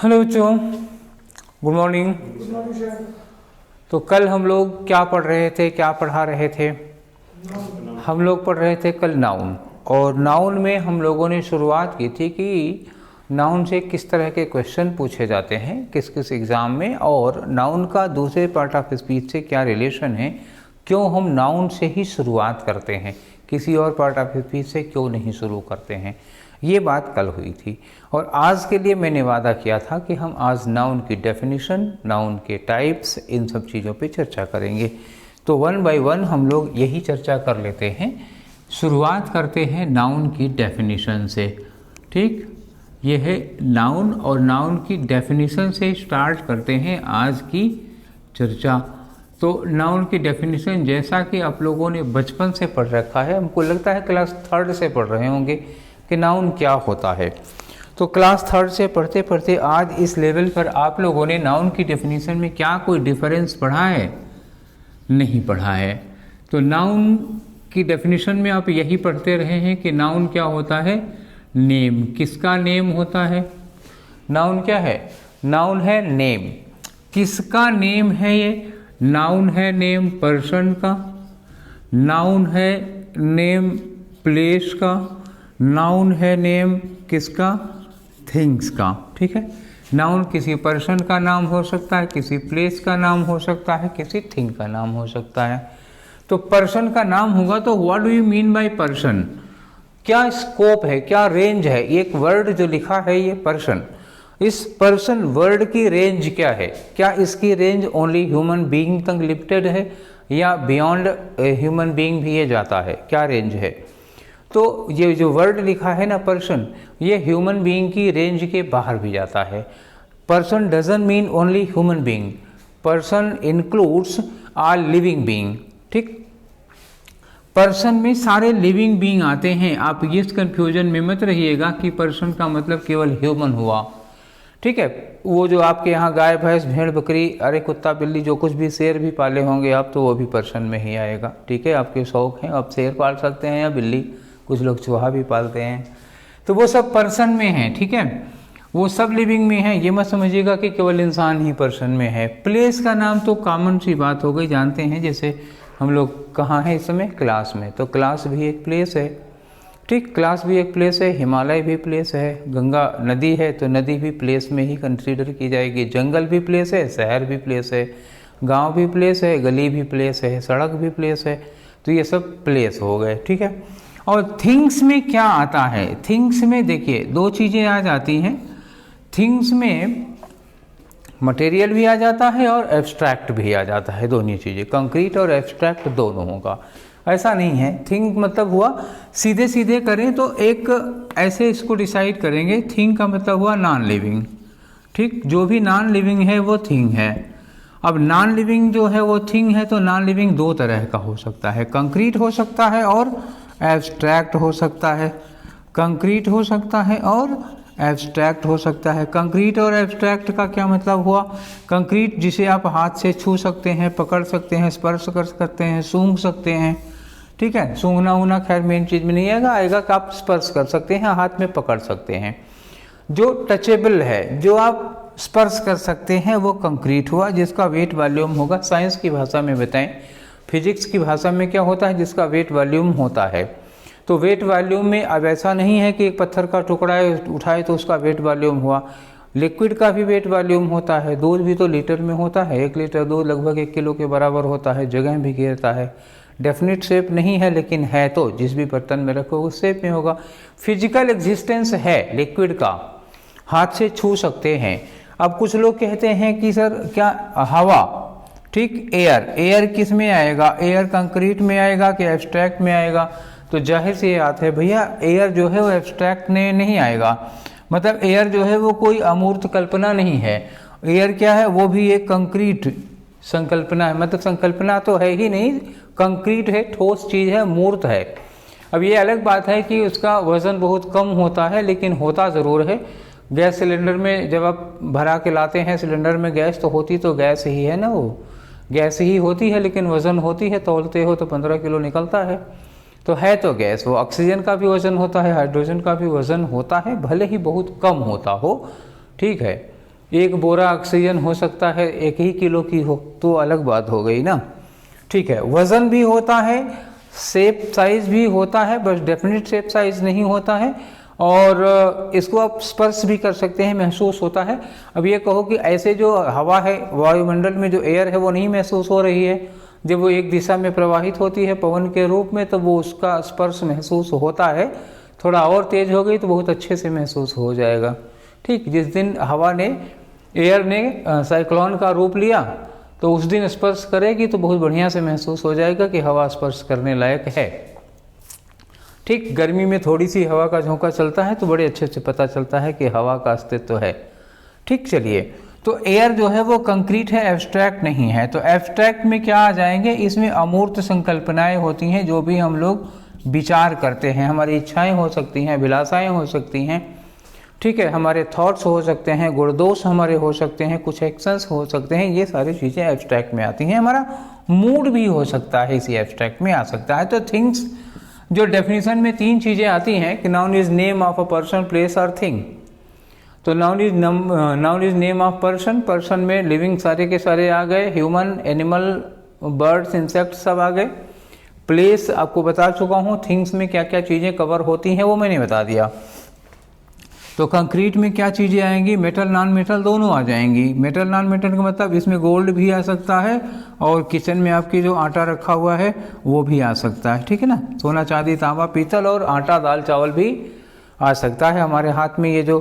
Hello बच्चों, good morning. तो कल हम लोग क्या पढ़ रहे थे, क्या पढ़ा रहे थे? हम लोग पढ़ रहे थे कल नाउन, और नाउन में हम लोगों ने शुरुआत की थी कि नाउन से किस तरह के क्वेश्चन पूछे जाते हैं किस किस एग्ज़ाम में, और नाउन का दूसरे पार्ट ऑफ स्पीच से क्या रिलेशन है, क्यों हम नाउन से ही शुरुआत करते हैं, किसी और पार्ट ऑफ स्पीच से क्यों नहीं शुरू करते हैं। ये बात कल हुई थी। और आज के लिए मैंने वादा किया था कि हम आज नाउन की डेफिनेशन, नाउन के टाइप्स, इन सब चीज़ों पे चर्चा करेंगे। तो वन बाय वन हम लोग यही चर्चा कर लेते हैं। शुरुआत करते हैं नाउन की डेफिनेशन से। ठीक, ये है नाउन, और नाउन की डेफिनेशन से स्टार्ट करते हैं आज की चर्चा। तो नाउन की डेफिनेशन जैसा कि आप लोगों ने बचपन से पढ़ रखा है, हमको लगता है क्लास 3rd से पढ़ रहे होंगे कि नाउन क्या होता है। तो क्लास 3rd से पढ़ते पढ़ते आज इस लेवल पर आप लोगों ने नाउन की डेफिनेशन में क्या कोई डिफरेंस पढ़ा है? नहीं पढ़ा है। तो नाउन की डेफिनेशन में आप यही पढ़ते रहे हैं कि नाउन क्या होता है? नेम। किसका नेम होता है? नाउन क्या है? नाउन है नेम। किसका नेम है ये? नाउन है नेम पर्सन का, नाउन है नेम प्लेस का, नाउन है नेम किसका? थिंग्स का। ठीक है, नाउन किसी पर्सन का नाम हो सकता है, किसी प्लेस का नाम हो सकता है, किसी थिंग का नाम हो सकता है। तो पर्सन का नाम होगा तो what do you mean by person? क्या स्कोप है, क्या रेंज है? एक वर्ड जो लिखा है ये पर्सन, इस पर्सन वर्ड की रेंज क्या है? क्या इसकी रेंज ओनली ह्यूमन बीइंग तक लिमिटेड है या बियॉन्ड ह्यूमन बीइंग भी ये जाता है? क्या रेंज है? तो ये जो वर्ड लिखा है ना पर्सन, ये ह्यूमन बीइंग की रेंज के बाहर भी जाता है। Person doesn't mean only human being, person includes all living being. ठीक, पर्सन में सारे लिविंग बीइंग आते हैं। आप इस कंफ्यूजन में मत रहिएगा कि पर्सन का मतलब केवल ह्यूमन हुआ। ठीक है, वो जो आपके यहाँ गाय भैंस भेड़ बकरी, अरे कुत्ता बिल्ली, जो कुछ भी, शेर भी पाले होंगे आप, तो वो भी पर्सन में ही आएगा। ठीक है, आपके शौक हैं, आप शेर पाल सकते हैं या बिल्ली, कुछ लोग चूहा भी पालते हैं, तो वो सब पर्सन में हैं। ठीक है, वो सब लिविंग में है। ये मत समझिएगा कि केवल इंसान ही पर्सन में है। प्लेस का नाम तो कॉमन सी बात हो गई, जानते हैं। जैसे हम लोग कहाँ हैं इस समय? क्लास में, तो क्लास भी एक प्लेस है। ठीक, क्लास भी एक प्लेस है, हिमालय भी प्लेस है, गंगा नदी है तो नदी भी प्लेस में ही कंसीडर की जाएगी, जंगल भी प्लेस है, शहर भी प्लेस है, गांव भी प्लेस है, गली भी प्लेस है, सड़क भी प्लेस है। तो ये सब प्लेस हो गए। ठीक है, और थिंग्स में क्या आता है? थिंग्स में देखिए दो चीज़ें आ जाती हैं। थिंग्स में मटेरियल भी आ जाता है और एब्स्ट्रैक्ट भी आ जाता है, दोनों चीज़ें, कंक्रीट और एब्स्ट्रैक्ट दोनों होगा। ऐसा नहीं है थिंग मतलब हुआ, सीधे सीधे करें तो एक ऐसे इसको डिसाइड करेंगे, थिंग का मतलब हुआ नॉन लिविंग। ठीक, जो भी नॉन लिविंग है वो थिंग है। अब नॉन लिविंग जो है वो थिंग है, तो नॉन लिविंग दो तरह का हो सकता है, कंक्रीट हो सकता है और एब्स्ट्रैक्ट हो सकता है। कंक्रीट हो सकता है और एब्स्ट्रैक्ट हो सकता है। कंक्रीट और एब्स्ट्रैक्ट का क्या मतलब हुआ? कंक्रीट जिसे आप हाथ से छू सकते हैं, पकड़ सकते हैं, स्पर्श कर सकते हैं, सूंघ सकते हैं। ठीक है, सूंघना होना खैर मेन चीज़ में नहीं आएगा कि आप स्पर्श कर सकते हैं, हाथ में पकड़ सकते हैं। जो टचेबल है, जो आप स्पर्श कर सकते हैं, वो कंक्रीट हुआ, जिसका वेट वॉल्यूम होगा। साइंस की भाषा में बताएं, फिजिक्स की भाषा में क्या होता है? जिसका वेट वॉल्यूम होता है। तो वेट वॉल्यूम में अब ऐसा नहीं है कि एक पत्थर का टुकड़ा उठाए तो उसका वेट वॉल्यूम हुआ। लिक्विड का भी वेट वॉल्यूम होता है। दूध भी तो लीटर में होता है, 1 लीटर दूध लगभग 1 किलो के बराबर होता है, जगह भी घेरता है। डेफिनेट शेप नहीं है, लेकिन है तो जिस भी बर्तन में रखो उस शेप में होगा। फिजिकल एग्जिस्टेंस है लिक्विड का, हाथ से छू सकते हैं। अब कुछ लोग कहते हैं कि सर क्या हवा? ठीक, एयर किस में आएगा? एयर कंक्रीट में आएगा कि एब्स्ट्रैक्ट में आएगा? तो जाहिर सी बात है भैया, एयर जो है वो एब्स्ट्रैक्ट में नहीं आएगा। मतलब एयर जो है वो कोई अमूर्त कल्पना नहीं है। एयर क्या है? वो भी एक कंक्रीट संकल्पना है। मतलब संकल्पना तो है ही नहीं, कंक्रीट है, ठोस चीज़ है, मूर्त है। अब ये अलग बात है कि उसका वज़न बहुत कम होता है, लेकिन होता ज़रूर है। गैस सिलेंडर में जब आप भरा के लाते हैं सिलेंडर में गैस, तो होती तो गैस ही है ना, वो गैस ही होती है, लेकिन वज़न होती है। तौलते हो तो 15 किलो निकलता है, तो है तो गैस। वो ऑक्सीजन का भी वज़न होता है, हाइड्रोजन का भी वज़न होता है, भले ही बहुत कम होता हो। ठीक है, एक बोरा ऑक्सीजन हो सकता है 1 ही किलो की हो, तो अलग बात हो गई ना। ठीक है, वज़न भी होता है, शेप साइज भी होता है, बस डेफिनेट शेप साइज नहीं होता है, और इसको आप स्पर्श भी कर सकते हैं, महसूस होता है। अब ये कहो कि ऐसे जो हवा है, वायुमंडल में जो एयर है वो नहीं महसूस हो रही है, जब वो एक दिशा में प्रवाहित होती है पवन के रूप में, तो वो उसका स्पर्श महसूस होता है। थोड़ा और तेज हो गई तो बहुत अच्छे से महसूस हो जाएगा। ठीक, जिस दिन हवा ने, एयर ने साइक्लोन का रूप लिया, तो उस दिन स्पर्श करेगी तो बहुत बढ़िया से महसूस हो जाएगा कि हवा स्पर्श करने लायक है। ठीक, गर्मी में थोड़ी सी हवा का झोंका चलता है तो बड़े अच्छे से पता चलता है कि हवा का अस्तित्व है। ठीक, चलिए, तो एयर जो है वो कंक्रीट है, एब्स्ट्रैक्ट नहीं है। तो एब्स्ट्रैक्ट में क्या आ जाएंगे, इसमें अमूर्त संकल्पनाएं होती हैं, जो भी हम लोग विचार करते हैं, हमारी इच्छाएं हो सकती हैं, अभिलाषाएं हो सकती हैं। ठीक है, हमारे थॉट्स हो सकते हैं, गुणदोष हमारे हो सकते हैं, कुछ एक्शंस हो सकते हैं, ये सारी चीज़ें एब्स्ट्रैक्ट में आती हैं। हमारा मूड भी हो सकता है, इसी एब्स्ट्रैक्ट में आ सकता है। तो थिंग्स, जो डेफिनेशन में 3 चीज़ें आती हैं कि noun is name of a person, place और थिंग। तो noun is name of person, person में लिविंग सारे के सारे आ गए, ह्यूमन, एनिमल, बर्ड्स, इंसेक्ट सब आ गए। प्लेस आपको बता चुका हूँ, थिंग्स में क्या क्या चीज़ें कवर होती हैं वो मैंने बता दिया। तो कंक्रीट में क्या चीज़ें आएंगी, मेटल, नॉन मेटल दोनों आ जाएंगी। मेटल, नॉन मेटल का मतलब इसमें गोल्ड भी आ सकता है, और किचन में आपकी जो आटा रखा हुआ है वो भी आ सकता है। ठीक है ना, सोना, चांदी, तांबा, पीतल, और आटा, दाल, चावल भी आ सकता है। हमारे हाथ में ये जो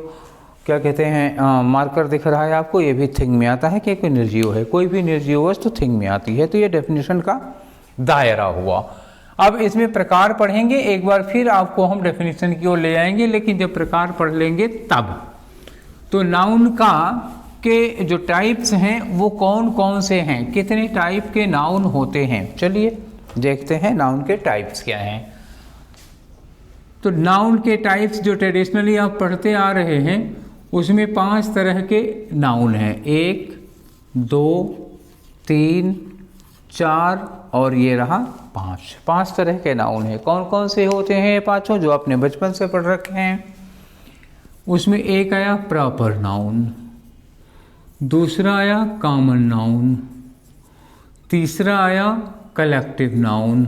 क्या कहते हैं मार्कर दिख रहा है आपको, ये भी थिंग में आता है कि कोई निर्जीव है। कोई भी निर्जीव वस्तु थिंग में आती है। तो ये डेफिनेशन का दायरा हुआ। अब इसमें प्रकार पढ़ेंगे, एक बार फिर आपको हम डेफिनेशन की ओर ले आएंगे, लेकिन जब प्रकार पढ़ लेंगे तब। तो नाउन का के जो टाइप्स हैं वो कौन कौन से हैं, कितने टाइप के नाउन होते हैं, चलिए देखते हैं नाउन के टाइप्स क्या हैं। तो नाउन के टाइप्स जो ट्रेडिशनली आप पढ़ते आ रहे हैं उसमें 5 तरह के नाउन हैं, 1, 2, 3, 4 और ये रहा 5 तरह के नाउन है। कौन कौन से होते हैं ये 5, जो आपने बचपन से पढ़ रखे हैं। उसमें एक आया प्रॉपर नाउन, दूसरा आया कॉमन नाउन, तीसरा आया कलेक्टिव नाउन,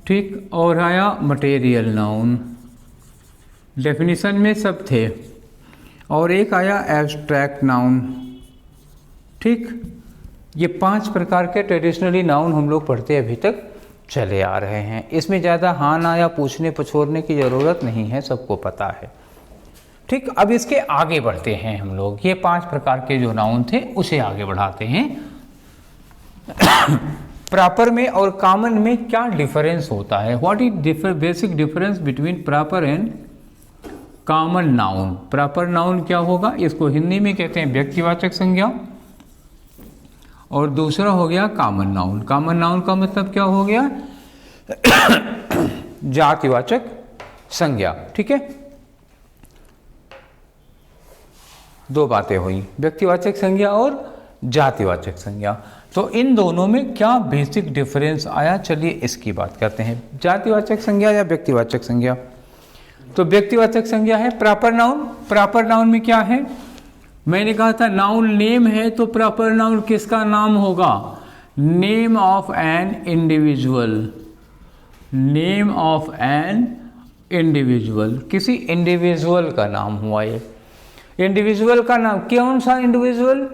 ठीक, और आया मटेरियल नाउन। डेफिनेशन में सब थे। और एक आया एब्स्ट्रैक्ट नाउन। ठीक, ये 5 प्रकार के ट्रेडिशनली नाउन हम लोग पढ़ते अभी तक चले आ रहे हैं। इसमें ज़्यादा हाँ ना या पूछने पछोड़ने की ज़रूरत नहीं है, सबको पता है। ठीक, अब इसके आगे बढ़ते हैं हम लोग। ये 5 प्रकार के जो नाउन थे उसे आगे बढ़ाते हैं। प्रॉपर में और कॉमन में क्या डिफरेंस होता है, what is basic difference between proper and common noun. Proper noun क्या होगा, इसको हिंदी में कहते हैं व्यक्तिवाचक संज्ञा, और दूसरा हो गया कॉमन नाउन। कॉमन नाउन का मतलब क्या हो गया, जातिवाचक संज्ञा। ठीक है, 2 बातें हुई, व्यक्तिवाचक संज्ञा और जातिवाचक संज्ञा। तो इन दोनों में क्या बेसिक डिफरेंस आया, चलिए इसकी बात करते हैं। जातिवाचक संज्ञा या व्यक्तिवाचक संज्ञा। तो व्यक्तिवाचक संज्ञा है प्रॉपर नाउन। प्रॉपर नाउन में क्या है, मैंने कहा था नाउन नेम है, तो प्रॉपर नाउन किसका नाम होगा, name of an individual. Name of an individual, किसी इंडिविजुअल का नाम हुआ ये। इंडिविजुअल का नाम, कौन सा इंडिविजुअल,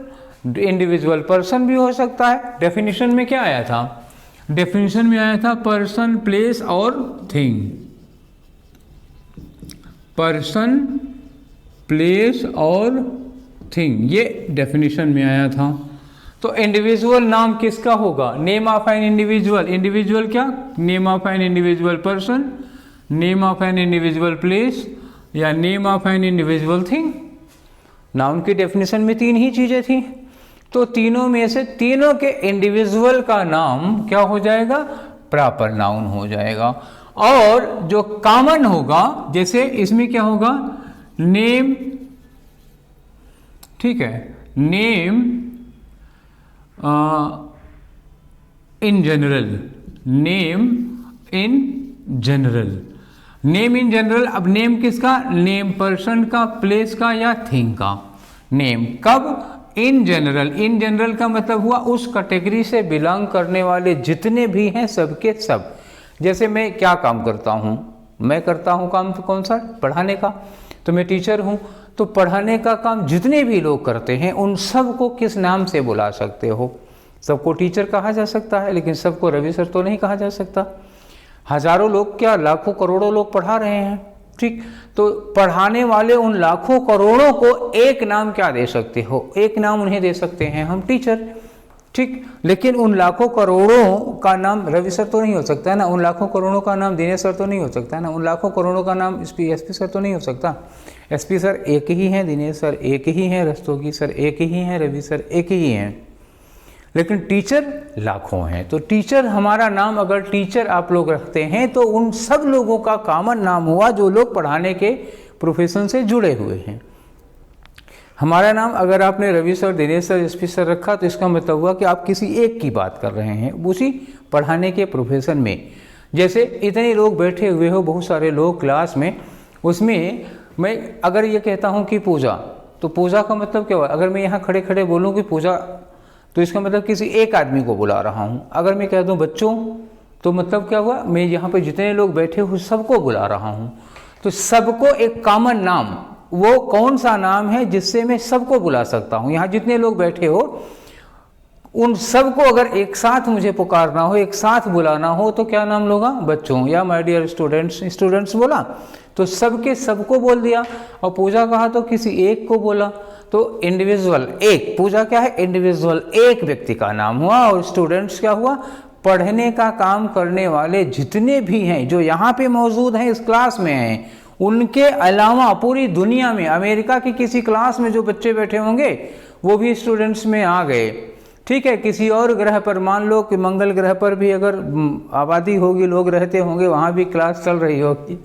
इंडिविजुअल पर्सन भी हो सकता है। डेफिनेशन में क्या आया था, डेफिनेशन में आया था पर्सन, प्लेस और थिंग। पर्सन, प्लेस और थिंग, ये डेफिनेशन में आया था। तो इंडिविजुअल नाम किसका होगा, name of an individual. Individual क्या, name of an individual person, name of an individual place, या name of an individual thing. Noun की डेफिनेशन में 3 ही चीजें थी, तो तीनों में से तीनों के इंडिविजुअल का नाम क्या हो जाएगा, प्रॉपर नाउन हो जाएगा। और जो कॉमन होगा, जैसे इसमें क्या होगा, नेम, ठीक है, name in general, name in general, name in general. अब नेम किसका, नेम पर्सन का, प्लेस का या थिंग का। नेम। कब? In general. इन जनरल का मतलब हुआ उस कैटेगरी से बिलोंग करने वाले जितने भी हैं सबके सब। जैसे मैं क्या काम करता हूँ, मैं करता हूँ काम तो कौन सा? पढ़ाने का। तो मैं टीचर हूँ, तो पढ़ाने का काम जितने भी लोग करते हैं उन सब को किस नाम से बुला सकते हो? सबको टीचर कहा जा सकता है, लेकिन सबको रवि सर तो नहीं कहा जा सकता। हजारों लोग क्या लाखों करोड़ों लोग पढ़ा रहे हैं, ठीक? तो पढ़ाने वाले उन लाखों करोड़ों को एक नाम क्या दे सकते हो? एक नाम उन्हें दे सकते हैं हम, टीचर, ठीक? लेकिन उन लाखों करोड़ों का नाम रवि सर तो नहीं हो सकता है ना, उन लाखों करोड़ों का नाम दिनेश सर तो नहीं हो सकता है ना, उन लाखों करोड़ों का नाम एसपी सर तो नहीं हो सकता। एसपी सर एक ही हैं, दिनेश सर एक ही हैं, रस्तोगी सर एक ही हैं, रवि सर एक ही हैं, लेकिन टीचर लाखों हैं। तो टीचर हमारा नाम अगर टीचर आप लोग रखते हैं तो उन सब लोगों का कॉमन नाम हुआ जो लोग पढ़ाने के प्रोफेशन से जुड़े हुए हैं। हमारा नाम अगर आपने Ravi sir, Dinesh sir, SP sir रखा तो इसका मतलब हुआ कि आप किसी एक की बात कर रहे हैं उसी पढ़ाने के प्रोफेशन में। जैसे इतने लोग बैठे हुए हो, बहुत सारे लोग क्लास में, उसमें मैं अगर ये कहता हूँ कि पूजा, तो पूजा का मतलब क्या हुआ? अगर मैं यहाँ खड़े खड़े बोलूँ कि पूजा, तो इसका मतलब किसी एक आदमी को बुला रहा हूँ। अगर मैं कह दूँ बच्चों, तो मतलब क्या हुआ? मैं यहाँ पे जितने लोग बैठे हुए सबको बुला रहा हूँ। तो सबको एक कॉमन नाम, वो कौन सा नाम है जिससे मैं सबको बुला सकता हूँ? यहाँ जितने लोग बैठे हो उन सबको अगर एक साथ मुझे पुकारना हो, एक साथ बुलाना हो, तो क्या नाम लूँगा? बच्चों या माय डियर स्टूडेंट्स। स्टूडेंट्स बोला तो सबके सबको बोल दिया, और पूजा कहा तो किसी एक को बोला, तो इंडिविजुअल एक। पूजा क्या है? इंडिविजुअल, एक व्यक्ति का नाम हुआ। और स्टूडेंट्स क्या हुआ? पढ़ने का काम करने वाले जितने भी हैं जो यहाँ पे मौजूद हैं, इस क्लास में हैं, उनके अलावा पूरी दुनिया में, अमेरिका की किसी क्लास में जो बच्चे बैठे होंगे वो भी स्टूडेंट्स में आ गए, ठीक है? किसी और ग्रह पर, मान लो कि मंगल ग्रह पर भी अगर आबादी होगी, लोग रहते होंगे, वहाँ भी क्लास चल रही होगी,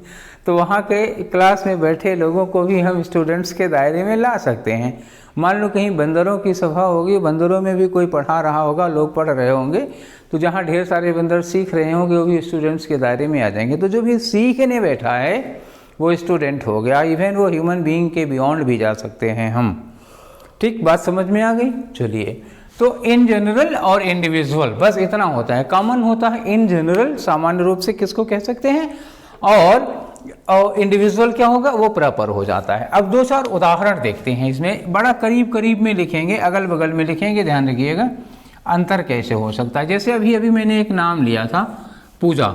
तो वहाँ के क्लास में बैठे लोगों को भी हम स्टूडेंट्स के दायरे में ला सकते हैं। मान लो कहीं बंदरों की सभा होगी, बंदरों में भी कोई पढ़ा रहा होगा, लोग पढ़ रहे होंगे, तो जहाँ ढेर सारे बंदर सीख रहे होंगे वो भी स्टूडेंट्स के दायरे में आ जाएंगे। तो जो भी सीखने बैठा है वो स्टूडेंट हो गया। इवन वो ह्यूमन बीइंग के बियॉन्ड भी जा सकते हैं हम, ठीक? बात समझ में आ गई? चलिए, तो इन जनरल और इंडिविजुअल, बस इतना होता है, कॉमन होता है। इन जनरल सामान्य रूप से किसको कह सकते हैं, और इंडिविजुअल क्या होगा? वो प्रॉपर हो जाता है। अब दो चार उदाहरण देखते हैं, इसमें बड़ा करीब करीब में लिखेंगे, अगल बगल में लिखेंगे, ध्यान रखिएगा अंतर कैसे हो सकता है। जैसे अभी अभी मैंने एक नाम लिया था पूजा,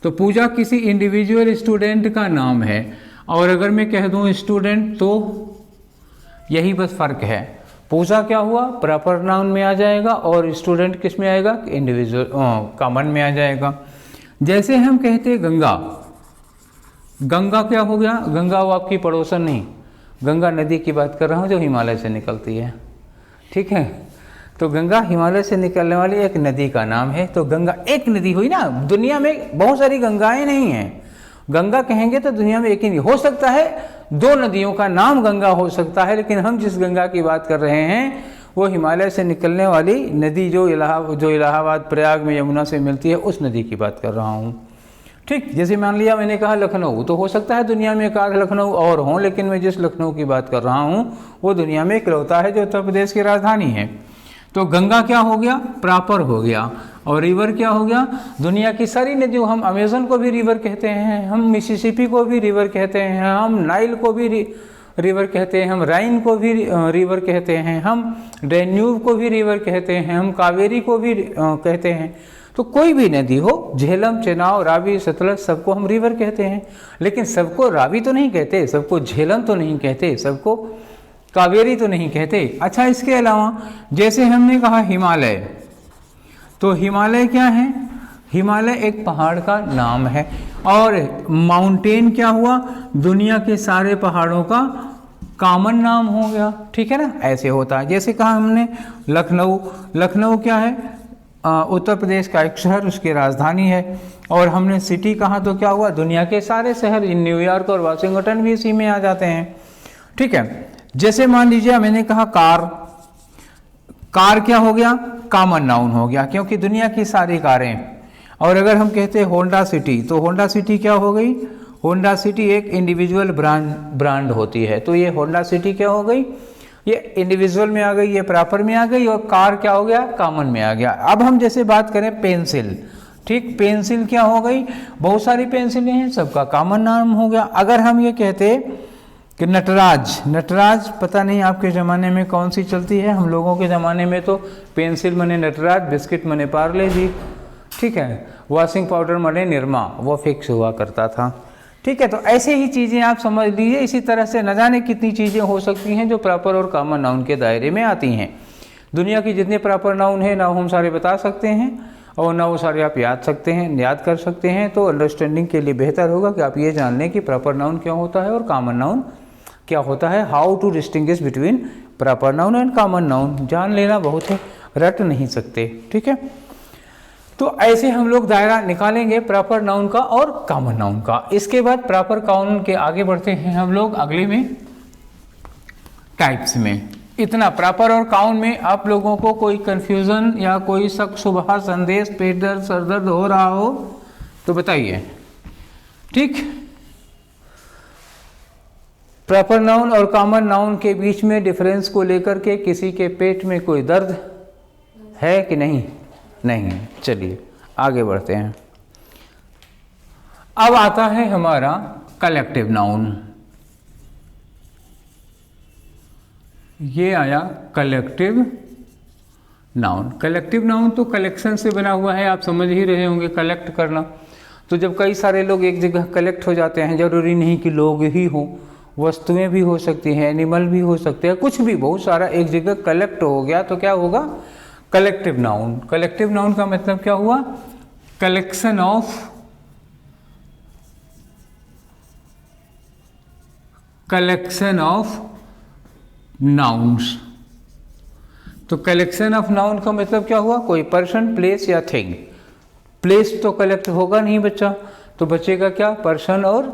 तो पूजा किसी इंडिविजुअल स्टूडेंट का नाम है, और अगर मैं कह दूं स्टूडेंट तो यही बस फर्क है। पूजा क्या हुआ? प्रॉपर नाउन में आ जाएगा, और स्टूडेंट किस में आएगा? इंडिविजुअल कॉमन में आ जाएगा। जैसे हम कहते गंगा, गंगा क्या हो गया? गंगा वो आपकी पड़ोसन नहीं, गंगा नदी की बात कर रहा हूँ जो हिमालय से निकलती है, ठीक है? तो गंगा हिमालय से निकलने वाली एक नदी का नाम है। तो गंगा एक नदी हुई ना, दुनिया में बहुत सारी गंगाएं नहीं हैं। गंगा कहेंगे तो दुनिया में एक ही नहीं हो सकता है, दो नदियों का नाम गंगा हो सकता है, लेकिन हम जिस गंगा की बात कर रहे हैं वो हिमालय से निकलने वाली नदी जो इलाहाबाद प्रयाग में यमुना से मिलती है, उस नदी की बात कर रहा हूँ, ठीक? जैसे मान लिया मैंने कहा लखनऊ, तो हो सकता है दुनिया में एक आध लखनऊ और हों, लेकिन मैं जिस लखनऊ की बात कर रहा हूँ वो दुनिया में इकलौता है जो उत्तर प्रदेश की राजधानी है। तो गंगा क्या हो गया? प्रॉपर हो गया। और रिवर क्या हो गया? दुनिया की सारी नदियों, हम अमेजन को भी रिवर कहते हैं, हम मिसिसिपी को भी रिवर कहते हैं, हम नाइल को भी रिवर कहते हैं, हम राइन को भी रिवर कहते हैं, हम डैन्यूब को भी रिवर कहते हैं, हम कावेरी को भी कहते हैं। तो कोई भी नदी हो, झेलम, चेनाब, रावी, सतलज, सबको हम रिवर कहते हैं। लेकिन सबको रावी तो नहीं कहते, सबको झेलम तो नहीं कहते, सबको कावेरी तो नहीं कहते। अच्छा, इसके अलावा जैसे हमने कहा हिमालय, तो हिमालय क्या है? हिमालय एक पहाड़ का नाम है। और माउंटेन क्या हुआ? दुनिया के सारे पहाड़ों का कॉमन नाम हो गया, ठीक है ना? ऐसे होता है। जैसे कहा हमने लखनऊ, लखनऊ क्या है? उत्तर प्रदेश का एक शहर, उसकी राजधानी है। और हमने सिटी कहा तो क्या हुआ? दुनिया के सारे शहर, न्यूयॉर्क और वाशिंगटन भी इसी में आ जाते हैं, ठीक है? जैसे मान लीजिए मैंने कहा कार, कार क्या हो गया? कॉमन नाउन हो गया, क्योंकि दुनिया की सारी कारें। और अगर हम कहते हैं होंडा सिटी, तो होंडा सिटी क्या हो गई? होंडा सिटी एक इंडिविजुअल ब्रांड होती है। तो ये होंडा सिटी क्या हो गई, ये इंडिविजुअल में आ गई, ये प्रॉपर में आ गई, और कार क्या हो गया, कॉमन में आ गया। अब हम जैसे बात करें पेंसिल, ठीक, पेंसिल क्या हो गई, बहुत सारी पेंसिलें हैं, सबका कॉमन नाम हो गया। अगर हम ये कहते कि नटराज पता नहीं आपके ज़माने में कौन सी चलती है, हम लोगों के ज़माने में तो पेंसिल मने नटराज, बिस्किट मने पार्ले जी, ठीक है, वॉशिंग पाउडर मने निरमा, वो फिक्स हुआ करता था, ठीक है। तो ऐसे ही चीज़ें आप समझ लीजिए। इसी तरह से न जाने कितनी चीज़ें हो सकती हैं जो प्रॉपर और कॉमन नाउन के दायरे में आती हैं। दुनिया की जितने प्रॉपर नाउन है ना हम सारे बता सकते हैं, और ना वो सारे आप याद कर सकते हैं। तो अंडरस्टैंडिंग के लिए बेहतर होगा कि आप ये जान लें कि प्रॉपर नाउन क्या होता है और कॉमन नाउन क्या होता है, how to distinguish between proper noun and common noun. जान लेना बहुत है, रट नहीं सकते, ठीक है। तो ऐसे हम लोग दायरा निकालेंगे प्रॉपर नाउन का और कॉमन नाउन का। इसके बाद प्रॉपर नाउन के आगे बढ़ते हैं हम लोग अगले में टाइप्स में। इतना प्रॉपर और काउन में आप लोगों को कोई कंफ्यूजन या कोई शक, शुबहा, संदेश, पेट दर्द, सर दर्द हो रहा हो तो बताइए, ठीक। प्रॉपर नाउन और कॉमन नाउन के बीच में डिफरेंस को लेकर के किसी के पेट में कोई दर्द है कि नहीं? नहीं। चलिए आगे बढ़ते हैं। अब आता है हमारा कलेक्टिव नाउन। ये आया कलेक्टिव नाउन। कलेक्टिव नाउन तो कलेक्शन से बना हुआ है, आप समझ ही रहे होंगे, कलेक्ट करना। तो जब कई सारे लोग एक जगह कलेक्ट हो जाते हैं, जरूरी नहीं कि लोग ही हो, वस्तुएं भी हो सकती हैं, एनिमल भी हो सकते हैं, कुछ भी बहुत सारा एक जगह कलेक्ट हो गया तो क्या होगा, कलेक्टिव नाउन। कलेक्टिव नाउन का मतलब क्या हुआ, कलेक्शन ऑफ नाउन्स। तो कलेक्शन ऑफ नाउन का मतलब क्या हुआ, कोई पर्सन, प्लेस या थिंग। प्लेस तो कलेक्ट होगा नहीं बच्चा, तो बचेगा क्या, पर्सन और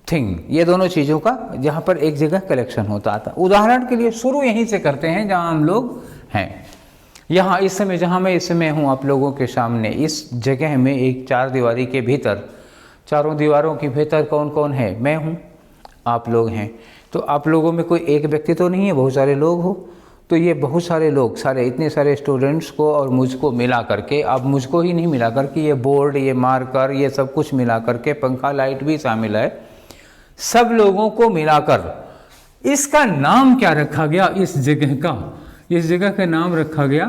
थिंग, ये दोनों चीज़ों का जहाँ पर एक जगह कलेक्शन होता था। उदाहरण के लिए शुरू यहीं से करते हैं जहाँ हम लोग हैं। यहाँ इस समय जहाँ मैं इस समय हूँ आप लोगों के सामने, इस जगह में एक चार दीवारी के भीतर, चारों दीवारों के भीतर कौन कौन है, मैं हूँ, आप लोग हैं। तो आप लोगों में कोई एक व्यक्ति तो नहीं है, बहुत सारे लोग हो। तो ये बहुत सारे लोग, सारे इतने सारे स्टूडेंट्स को और मुझको मिला करके, अब मुझको ही नहीं मिला करके, ये बोर्ड, ये मार्कर, ये सब कुछ मिला करके, पंखा लाइट भी शामिल है, सब लोगों को मिलाकर इसका नाम क्या रखा गया, इस जगह का नाम रखा गया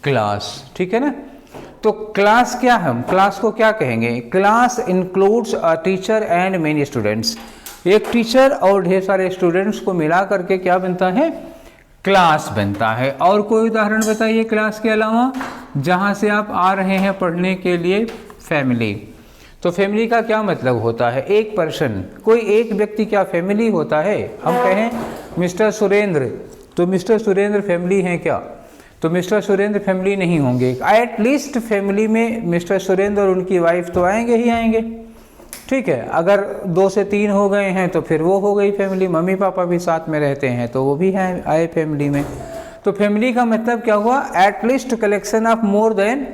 क्लास, ठीक है ना। तो क्लास क्या है, हम क्लास को क्या कहेंगे, class includes a teacher and many students. एक टीचर और ढेर सारे स्टूडेंट्स को मिला करके क्या बनता है, क्लास बनता है। और कोई उदाहरण बताइए क्लास के अलावा, जहाँ से आप आ रहे हैं पढ़ने के लिए, फैमिली। तो फैमिली का क्या मतलब होता है, एक पर्सन, कोई एक व्यक्ति क्या फैमिली होता है। हम कहें मिस्टर सुरेंद्र, तो मिस्टर सुरेंद्र फैमिली हैं क्या, तो मिस्टर सुरेंद्र फैमिली नहीं होंगे। एटलीस्ट फैमिली में मिस्टर सुरेंद्र और उनकी वाइफ तो आएंगे ही आएंगे, ठीक है। अगर 2 से 3 हो गए हैं तो फिर वो हो गई फैमिली, मम्मी पापा भी साथ में रहते हैं तो वो भी हैं, आए फैमिली में। तो फैमिली का मतलब क्या हुआ, at least collection of more than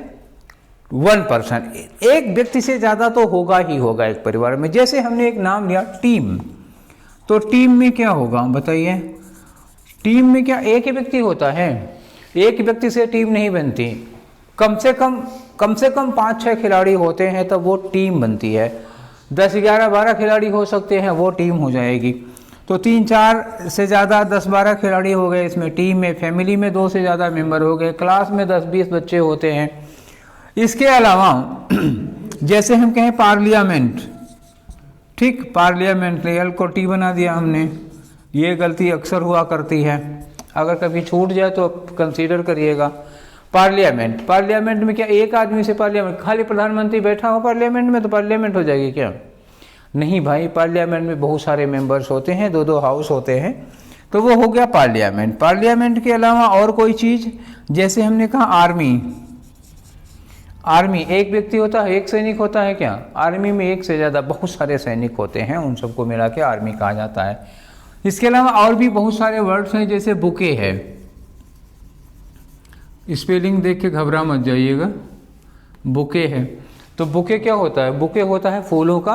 1 person, एक व्यक्ति से ज़्यादा तो होगा ही होगा एक परिवार में। जैसे हमने एक नाम लिया टीम, तो टीम में क्या होगा बताइए, टीम में क्या एक ही व्यक्ति होता है, एक व्यक्ति से टीम नहीं बनती, कम से कम 5-6 खिलाड़ी होते हैं तब वो टीम बनती है। 10, 11, 12 खिलाड़ी हो सकते हैं, वो टीम हो जाएगी। तो 3, 4 से ज़्यादा 10, 12 खिलाड़ी हो गए इसमें टीम में। फैमिली में 2 से ज़्यादा मेंबर हो गए, क्लास में 10, 20 बच्चे होते हैं। इसके अलावा जैसे हम कहें पार्लियामेंट, ठीक, पार्लियामेंट, एल को टी बना दिया हमने, ये गलती अक्सर हुआ करती है, अगर कभी छूट जाए तो कंसीडर करिएगा। पार्लियामेंट में क्या एक आदमी से पार्लियामेंट, खाली प्रधानमंत्री बैठा हो पार्लियामेंट में तो पार्लियामेंट हो जाएगी क्या, नहीं भाई, पार्लियामेंट में बहुत सारे मेंबर्स होते हैं, 2-2 हाउस होते हैं, तो वो हो गया पार्लियामेंट। पार्लियामेंट के अलावा और कोई चीज़, जैसे हमने कहा आर्मी, एक व्यक्ति होता है, एक सैनिक होता है क्या, आर्मी में एक से ज़्यादा बहुत सारे सैनिक होते हैं, उन सबको मिला के आर्मी कहा जाता है। इसके अलावा और भी बहुत सारे वर्ड्स हैं, जैसे बुके है, स्पेलिंग देख के घबरा मत जाइएगा, बुके है। तो बुके क्या होता है, बुके होता है फूलों का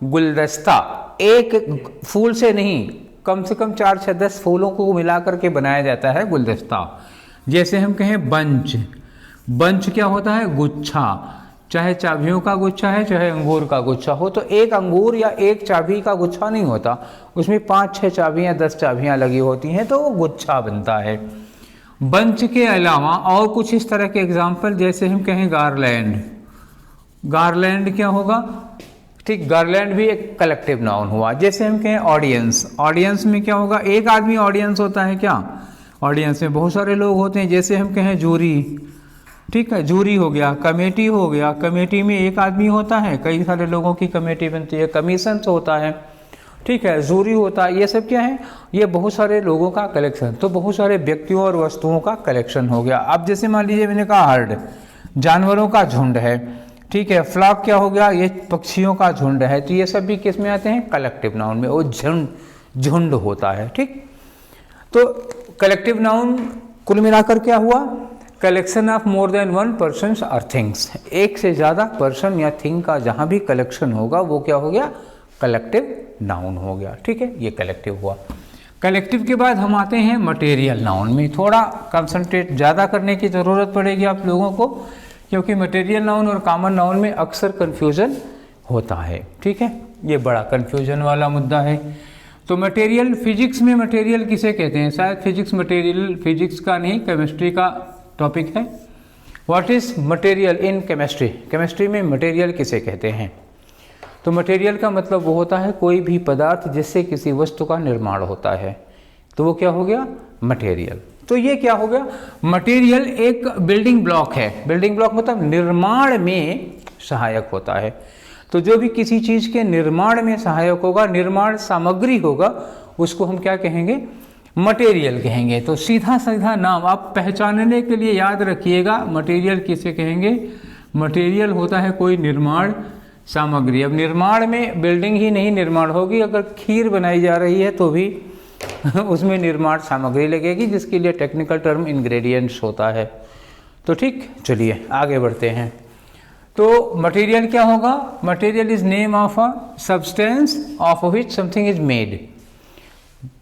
गुलदस्ता, एक फूल से नहीं, कम से कम 4 से 10 फूलों को मिला करके बनाया जाता है गुलदस्ता। जैसे हम कहें बंच, बंच क्या होता है? गुच्छा, चाहे चाबियों का गुच्छा है चाहे अंगूर का गुच्छा हो, तो एक अंगूर या एक चाबी का गुच्छा नहीं होता, उसमें 5-6 चाबियां 10 चाबियां लगी होती हैं, तो वो गुच्छा बनता है। बंच के अलावा और कुछ इस तरह के एग्जाम्पल, जैसे हम कहें गारलैंड, गारलैंड क्या होगा? ठीक, गारलैंड भी एक कलेक्टिव नाउन हुआ। जैसे हम कहें ऑडियंस, ऑडियंस में क्या होगा? एक आदमी ऑडियंस होता है क्या? ऑडियंस में बहुत सारे लोग होते हैं। जैसे हम कहें जूरी, ठीक है, जूरी हो गया, कमेटी हो गया, कमेटी में एक आदमी होता है, कई सारे लोगों की कमेटी बनती है, कमीशन होता है, ठीक है, जूरी होता है, ये सब क्या है? ये बहुत सारे लोगों का कलेक्शन, तो बहुत सारे व्यक्तियों और वस्तुओं का कलेक्शन हो गया। अब जैसे मान लीजिए मैंने कहा हर्ड, जानवरों का झुंड है, ठीक है, फ्लॉक क्या हो गया? ये पक्षियों का झुंड है, तो ये सब भी किस में आते हैं? कलेक्टिव नाउन में, वो झुंड होता है। ठीक, तो कलेक्टिव नाउन कुल मिलाकर क्या हुआ? Collection of more than 1 person और थिंग्स, एक से ज़्यादा पर्सन या थिंग का जहाँ भी कलेक्शन होगा वो क्या हो गया? कलेक्टिव नाउन हो गया। ठीक है, ये कलेक्टिव हुआ। कलेक्टिव के बाद हम आते हैं मटेरियल नाउन में। थोड़ा कंसंट्रेट ज़्यादा करने की ज़रूरत पड़ेगी आप लोगों को, क्योंकि मटेरियल नाउन और कॉमन नाउन में अक्सर कन्फ्यूज़न होता है। ठीक है, ये बड़ा कन्फ्यूजन वाला मुद्दा है। तो मटेरियल, फिजिक्स में मटेरियल किसे कहते हैं? शायद फिजिक्स मटेरियल फिजिक्स का नहीं, केमिस्ट्री का टॉपिक है। What is material in chemistry? Chemistry में मटेरियल किसे कहते हैं? तो मटेरियल का मतलब वो होता है कोई भी पदार्थ जिससे किसी वस्तु का निर्माण होता है, तो वो क्या हो गया? मटेरियल। तो ये क्या हो गया? मटेरियल एक बिल्डिंग ब्लॉक है। बिल्डिंग ब्लॉक मतलब निर्माण में सहायक होता है। तो जो भी किसी चीज के निर्माण में सहायक होगा, निर्माण सामग्री होगा, उसको हम क्या कहेंगे? मटेरियल कहेंगे। तो सीधा सीधा नाम आप पहचानने के लिए याद रखिएगा, मटेरियल किसे कहेंगे? मटेरियल होता है कोई निर्माण सामग्री। अब निर्माण में बिल्डिंग ही नहीं निर्माण होगी, अगर खीर बनाई जा रही है तो भी उसमें निर्माण सामग्री लगेगी, जिसके लिए टेक्निकल टर्म इंग्रेडिएंट्स होता है। तो ठीक, चलिए आगे बढ़ते हैं। तो मटेरियल क्या होगा? Material is name of a substance of which something is made.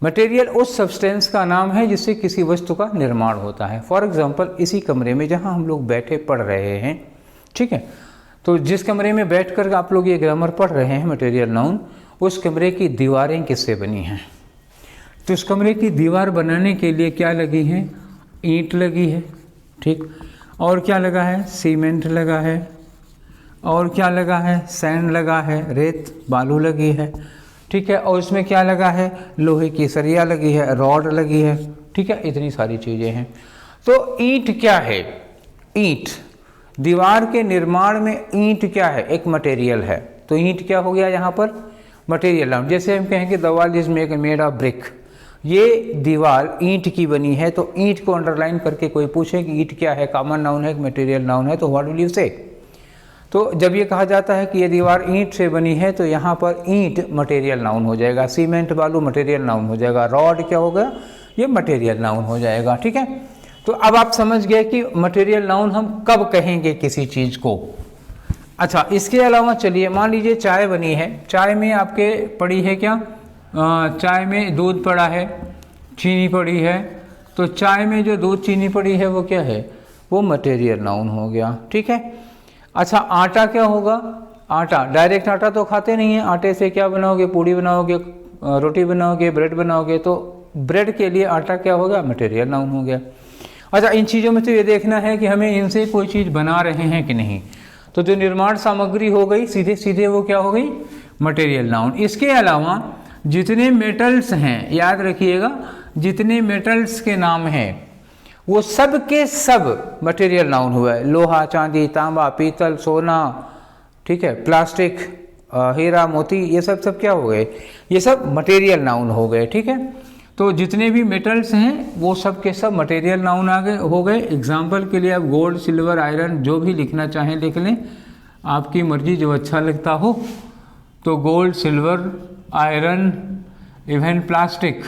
Material उस सब्सटेंस का नाम है जिससे किसी वस्तु का निर्माण होता है। फॉर एग्जाम्पल, इसी कमरे में जहाँ हम लोग बैठे पढ़ रहे हैं, ठीक है, तो जिस कमरे में बैठकर आप लोग ये ग्रामर पढ़ रहे हैं मटेरियल नाउन, उस कमरे की दीवारें किससे बनी हैं? तो उस कमरे की दीवार बनाने के लिए क्या लगी है? ईंट लगी है, ठीक, और क्या लगा है? सीमेंट लगा है, और क्या लगा है? सैंड लगा है, रेत बालू लगी है, ठीक है, और इसमें क्या लगा है? लोहे की सरिया लगी है, रॉड लगी है, ठीक है, इतनी सारी चीज़ें हैं। तो ईंट क्या है? ईंट, दीवार के निर्माण में ईंट क्या है? एक मटेरियल है। तो ईंट क्या हो गया यहाँ पर? Material noun. जैसे हम कहेंगे the wall is made of brick, ये दीवार ईंट की बनी है, तो ईंट को अंडरलाइन करके कोई पूछे कि ईंट क्या है, कॉमन नाउन है, मटेरियल नाउन है, तो व्हाट विल यू से? तो जब ये कहा जाता है कि ये दीवार ईंट से बनी है, तो यहाँ पर ईंट मटेरियल नाउन हो जाएगा, सीमेंट बालू मटेरियल नाउन हो जाएगा, रॉड क्या हो गया? ये मटेरियल नाउन हो जाएगा। ठीक है, तो अब आप समझ गए कि मटेरियल नाउन हम कब कहेंगे किसी चीज़ को। अच्छा, इसके अलावा चलिए, मान लीजिए चाय बनी है, चाय में आपके पड़ी है क्या? चाय में दूध पड़ा है, चीनी पड़ी है, तो चाय में जो दूध चीनी पड़ी है वो क्या है? वो मटेरियल नाउन हो गया। ठीक है, अच्छा, आटा क्या होगा? आटा, डायरेक्ट आटा तो खाते नहीं है, आटे से क्या बनाओगे? पूड़ी बनाओगे, रोटी बनाओगे, ब्रेड बनाओगे, तो ब्रेड के लिए आटा क्या होगा? मटेरियल नाउन हो गया। अच्छा, इन चीज़ों में तो ये देखना है कि हमें इनसे कोई चीज़ बना रहे हैं कि नहीं। तो जो निर्माण सामग्री हो गई, सीधे सीधे वो क्या हो गई? Material noun. इसके अलावा जितने मेटल्स हैं, याद रखिएगा, जितने मेटल्स के नाम हैं वो सब के सब मटेरियल नाउन हुआ है। लोहा, चांदी, तांबा, पीतल, सोना, ठीक है, प्लास्टिक, हीरा, मोती, ये सब क्या हो गए? ये सब मटेरियल नाउन हो गए। ठीक है, तो जितने भी मेटल्स हैं वो सब के सब मटेरियल नाउन आगे हो गए। एग्जाम्पल के लिए आप गोल्ड, सिल्वर, आयरन जो भी लिखना चाहें लिख लें, आपकी मर्जी, जो अच्छा लगता हो। तो gold, silver, iron, even plastic,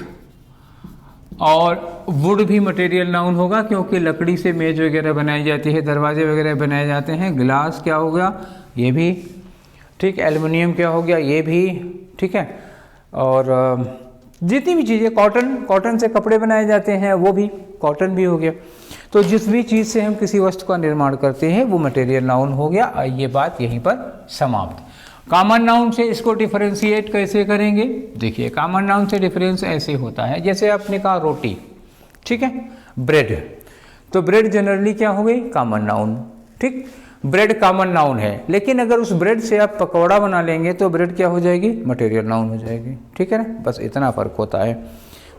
और वुड भी मटेरियल नाउन होगा, क्योंकि लकड़ी से मेज वगैरह बनाई जाती है, दरवाजे वगैरह बनाए जाते हैं। ग्लास क्या हो गया? ये भी। ठीक, एल्युमिनियम क्या हो गया, ये भी, ठीक है। और जितनी भी चीज़ें, कॉटन से कपड़े बनाए जाते हैं, वो भी कॉटन भी हो गया। तो जिस भी चीज़ से हम किसी वस्तु का निर्माण करते हैं वो मटेरियल नाउन हो गया। ये बात यहीं पर समाप्त। कॉमन नाउन से इसको डिफरेंशिएट कैसे करेंगे? देखिए, कॉमन नाउन से डिफरेंस ऐसे होता है, जैसे आपने कहा रोटी, ठीक है, ब्रेड, तो ब्रेड जनरली क्या हो गई, कॉमन नाउन, ठीक, ब्रेड कॉमन नाउन है। लेकिन अगर उस ब्रेड से आप पकौड़ा बना लेंगे तो ब्रेड क्या हो जाएगी, मटेरियल नाउन हो जाएगी, ठीक है ना। बस इतना फर्क होता है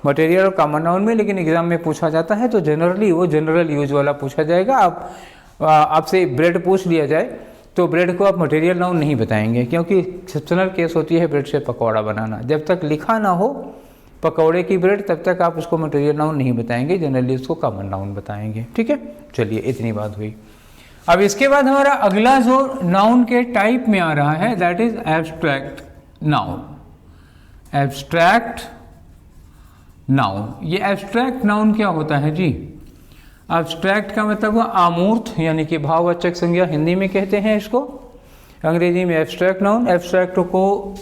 मटेरियल और कॉमन नाउन में। लेकिन एग्जाम में पूछा जाता है तो जनरली वो जनरल यूज वाला पूछा जाएगा। आपसे ब्रेड पूछ लिया जाए तो ब्रेड को आप मटेरियल नाउन नहीं बताएंगे, क्योंकि एक्सेप्शनल केस होती है ब्रेड से पकौड़ा बनाना। जब तक लिखा ना हो पकौड़े की ब्रेड तब तक आप उसको मटेरियल नाउन नहीं बताएंगे, जनरली उसको कॉमन नाउन बताएंगे, ठीक है। चलिए, इतनी बात हुई। अब इसके बाद हमारा अगला जो नाउन के टाइप में आ रहा है that is abstract noun. Abstract noun, ये एब्स्ट्रैक्ट नाउन क्या होता है जी? एब्स्ट्रैक्ट का मतलब आमूर्त, यानी कि भाववाचक संज्ञा हिंदी में कहते हैं इसको, अंग्रेजी में एब्स्ट्रैक्ट नाउन। एब्स्ट्रैक्ट को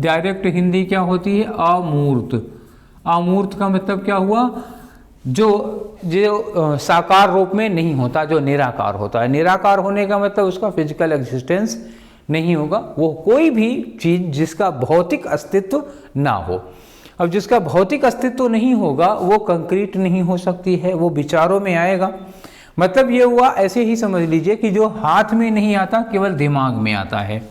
डायरेक्ट हिंदी क्या होती है, अमूर्त। अमूर्त का मतलब क्या हुआ, जो साकार रूप में नहीं होता, जो निराकार होता है। निराकार होने का मतलब उसका फिजिकल एग्जिस्टेंस नहीं होगा, वो कोई भी चीज जिसका भौतिक अस्तित्व ना हो। अब जिसका भौतिक अस्तित्व नहीं होगा वो कंक्रीट नहीं हो सकती है, वो विचारों में आएगा। मतलब ये हुआ, ऐसे ही समझ लीजिए कि जो हाथ में नहीं आता केवल दिमाग में आता है,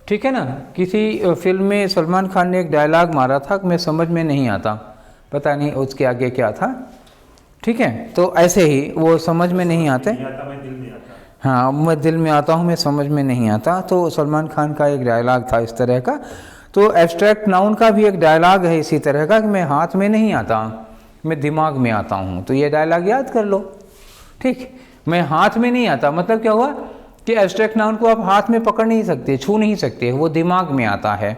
ठीक है ना। किसी फिल्म में सलमान खान ने एक डायलॉग मारा था कि मैं समझ में नहीं आता, पता नहीं उसके आगे क्या था, ठीक है। तो ऐसे ही वो समझ में नहीं आते, हाँ, मैं दिल में आता हूँ, मैं समझ में नहीं आता। तो सलमान खान का एक डायलॉग था इस तरह का। तो एब्स्ट्रैक्ट नाउन का भी एक डायलॉग है इसी तरह का कि मैं हाथ में नहीं आता, मैं दिमाग में आता हूँ। तो ये डायलॉग याद कर लो, ठीक। मैं हाथ में नहीं आता मतलब क्या हुआ कि एब्स्ट्रैक्ट नाउन को आप हाथ में पकड़ नहीं सकते, छू नहीं सकते, वो दिमाग में आता है।